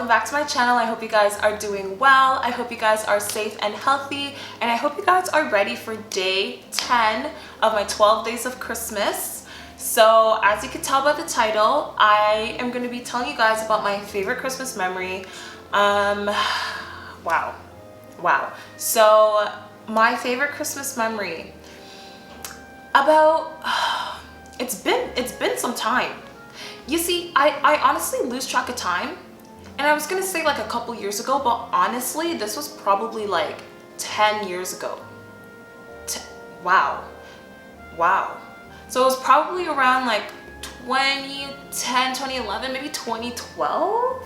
back to my channel. I hope you guys are doing well. I hope you guys are safe and healthy, and I hope you guys are ready for day 10 of my 12 days of Christmas. So as you can tell by the title, I am going to be telling you guys about my favorite Christmas memory. Wow. So my favorite Christmas memory, it's been some time. You see, I honestly lose track of time, and I was gonna say like a couple years ago, but honestly this was probably like 10 years ago. Wow. So it was probably around like 2010, 2011, maybe 2012,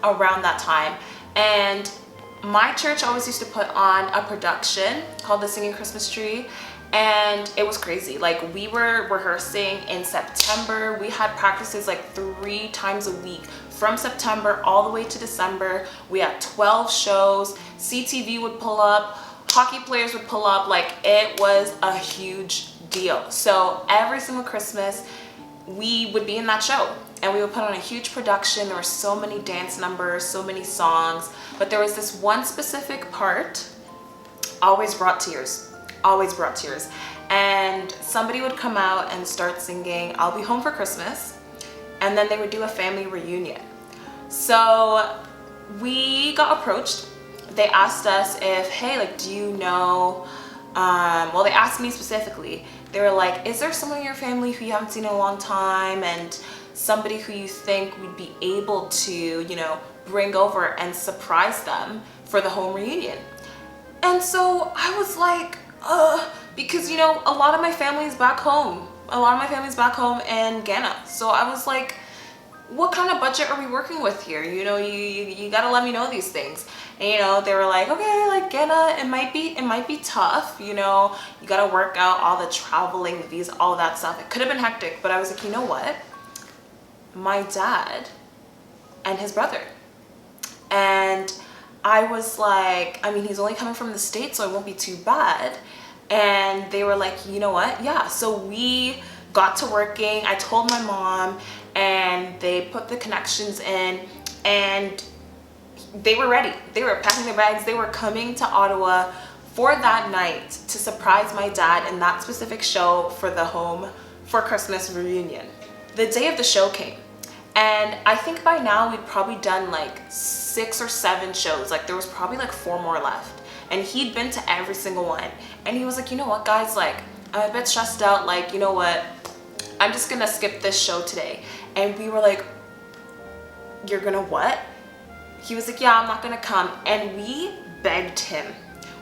around that time. And my church always used to put on a production called The Singing Christmas Tree, and it was crazy. Like, we were rehearsing in September. We had practices like 3 times a week from September all the way to December. We had 12 shows. CTV would pull up, hockey players would pull up. Like, it was a huge deal. So every single Christmas we would be in that show, and we would put on a huge production. There were so many dance numbers, so many songs, but there was this one specific part always brought tears. And somebody would come out and start singing I'll Be Home for Christmas, and then they would do a family reunion. So we got approached. They asked us if, hey, like, do you know, well, they asked me specifically. They were like, is there someone in your family who you haven't seen in a long time, and somebody who you think would be able to, you know, bring over and surprise them for the home reunion? And so I was like, because, you know, a lot of my family is back home. In Ghana. So I was like, what kind of budget are we working with here? You know, you gotta let me know these things. And, you know, they were like, okay, like, Ghana, it might be tough, you know, you gotta work out all the traveling, the visa, all that stuff. It could have been hectic, but I was like, you know what? My dad and his brother. And I was like, I mean, he's only coming from the States, so it won't be too bad. And they were like, you know what? Yeah. So we got to working. I told my mom, and they put the connections in, and they were ready. They were packing their bags. They were coming to Ottawa for that night to surprise my dad in that specific show for the Home for Christmas reunion. The day of the show came, and I think by now we'd probably done like 6 or 7 shows. Like, there was probably like 4 more left. And he'd been to every single one. And he was like, you know what, guys, like, I'm a bit stressed out. Like, you know what, I'm just gonna skip this show today. And we were like, you're gonna what? He was like, yeah, I'm not gonna come. And we begged him.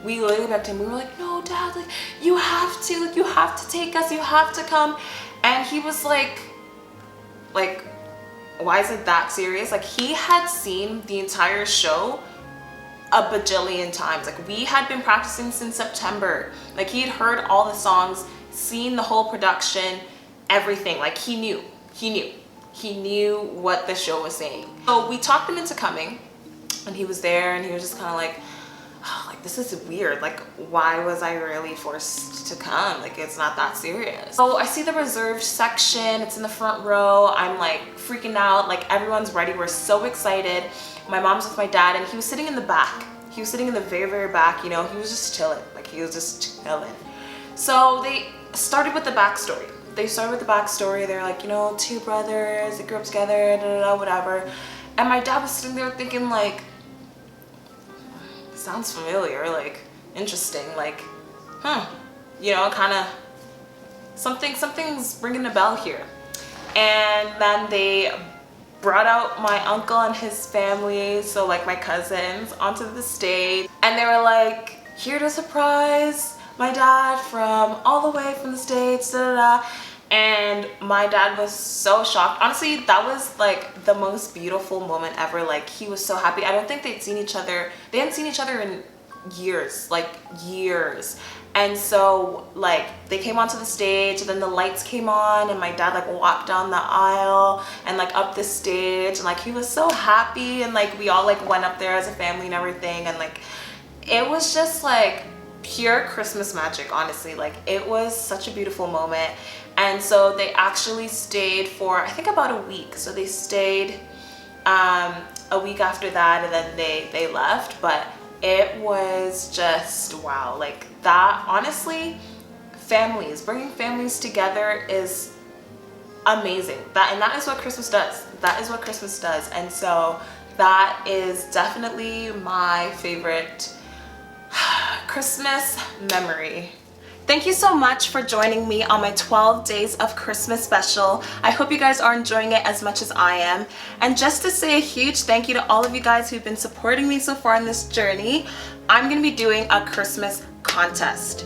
We literally begged him. We were like, no, Dad, like, you have to. Like, you have to take us. You have to come. And he was like, why is it that serious? Like, he had seen the entire show a bajillion times. Like, we had been practicing since September. Like, he had heard all the songs, seen the whole production, everything. Like, he knew what the show was saying. So we talked him into coming, and he was there, and he was just kind of like, oh, like, this is weird. Like, why was I really forced to come? Like, it's not that serious. So I see the reserved section. It's in the front row. I'm like freaking out. Like, everyone's ready. We're so excited. My mom's with my dad, and he was sitting in the back. He was sitting in the very, very back, you know. He was just chilling. Like, he was just chilling. So they started with the backstory. They're like, you know, 2 brothers, they grew up together, whatever. And my dad was sitting there thinking, like, sounds familiar, like, interesting, like, you know, kind of something's ringing a bell here. And then they brought out my uncle and his family, so like my cousins, onto the stage, and they were like, here to surprise my dad from all the way from the States, And my dad was so shocked. Honestly, that was like the most beautiful moment ever. Like, he was so happy. I don't think they hadn't seen each other in years, like years. And so, like, they came onto the stage, and then the lights came on, and my dad like walked down the aisle and like up the stage, and like he was so happy, and like we all like went up there as a family and everything, and like it was just like pure Christmas magic, honestly. Like, it was such a beautiful moment. And so they actually stayed for, I think, about a week. So they stayed a week after that, and then they left. But it was just wow. Like that, honestly, bringing families together is amazing. That is what Christmas does. That is what Christmas does. And so that is definitely my favorite Christmas memory. Thank you so much for joining me on my 12 Days of Christmas special. I hope you guys are enjoying it as much as I am. And just to say a huge thank you to all of you guys who've been supporting me so far on this journey, I'm gonna be doing a Christmas contest.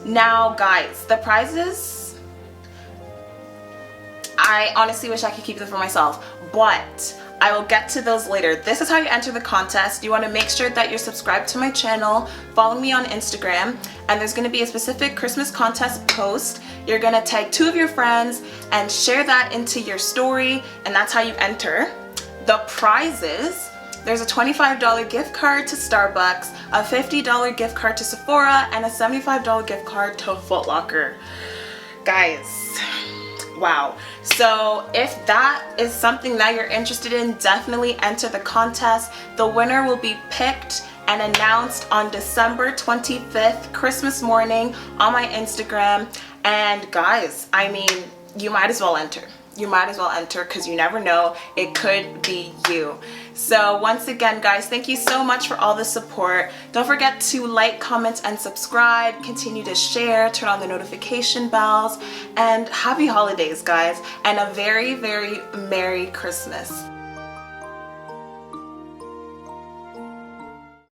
Now guys, the prizes, I honestly wish I could keep them for myself, but I will get to those later. This is how you enter the contest. You want to make sure that you're subscribed to my channel, follow me on Instagram, and there's going to be a specific Christmas contest post. You're going to tag 2 of your friends and share that into your story, and that's how you enter. The prizes, there's a $25 gift card to Starbucks, a $50 gift card to Sephora, and a $75 gift card to Foot Locker. Guys, wow. So if that is something that you're interested in, definitely enter the contest. The winner will be picked and announced on December 25th, Christmas morning, on my Instagram. And guys, I mean, you might as well enter. You might as well enter, because you never know, it could be you. So once again guys, thank you so much for all the support. Don't forget to like, comment, and subscribe. Continue to share, turn on the notification bells, and happy holidays guys, and a very, very Merry Christmas.